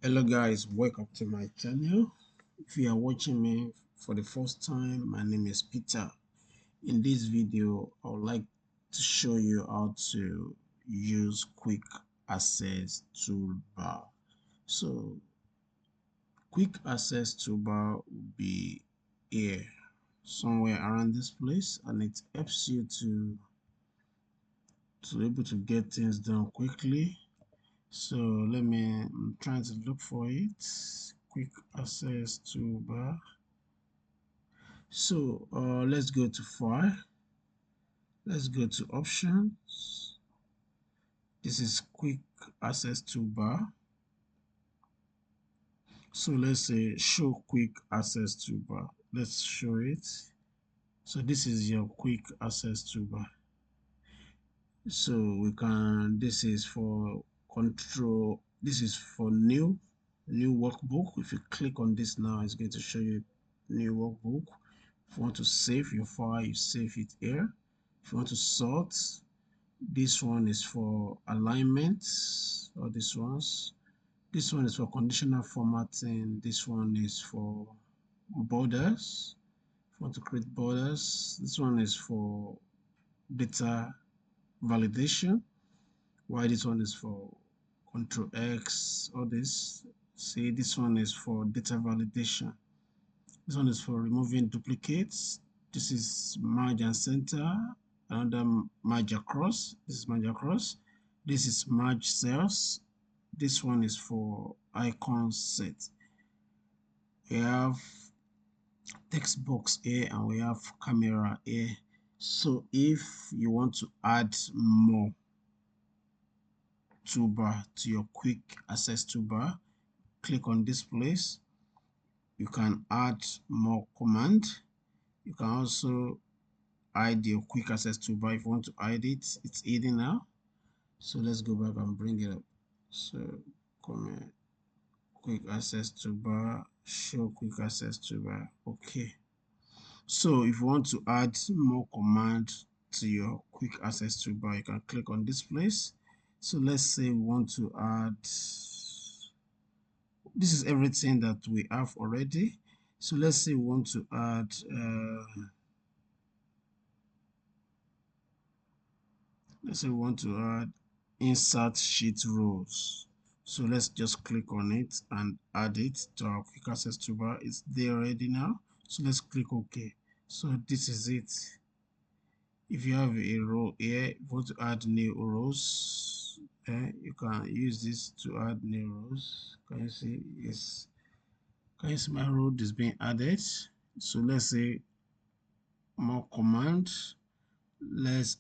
Hello guys, welcome to my channel. If you are watching me for the first time, my name is Peter. In this video I would like to show you how to use quick access toolbar. So quick access toolbar will be here somewhere around this place, and it helps you to be able to get things done quickly. So I'm trying to look for it. Quick access toolbar. So let's go to file. Let's go to options. This is quick access toolbar. So let's say show quick access toolbar. Let's show it. So this is your quick access toolbar. So this is for control. This is for new workbook. If you click on this now, it's going to show you new workbook. If you want to save your file, you save it here. If you want to sort, this one is for alignment, or this one is for conditional formatting. This one is for borders. If you want to create borders, this one is for data validation, while this one is for control X. All this, see, this one is for data validation. This one is for removing duplicates. This is merge and center. Another merge across. This is merge across. This is merge cells. This one is for icon set. We have text box here and we have camera here. So if you want to add more toolbar to your quick access toolbar, click on this place. You can add more command. You can also hide your quick access toolbar. If you want to hide it, it's hidden now. So let's go back and bring it up. So comment quick access toolbar, show quick access toolbar. Okay. So if you want to add more command to your quick access toolbar, you can click on this place. So let's say we want to add, this is everything that we have already. So let's say we want to add insert sheet rows. So let's just click on it and add it to our quick access toolbar. It's there already now. So let's click OK. So this is it. If you have a row here, if you want to add new rows, you can use this to add new rows. Can you see? Yes. Can you see my row is being added? So let's say more command. Let's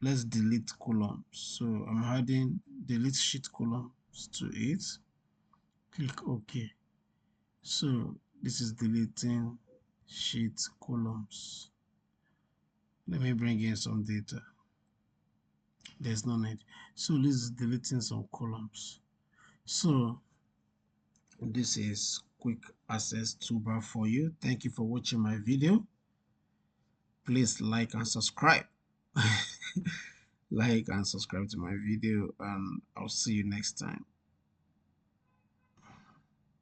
delete columns. So I'm adding delete sheet columns to it. Click OK. So this is deleting sheet columns. Let me bring in some data. There's no need. So this is deleting some columns. So this is quick access toolbar for you. Thank you for watching my video. Please like and subscribe. Like and subscribe to my video, and I'll see you next time.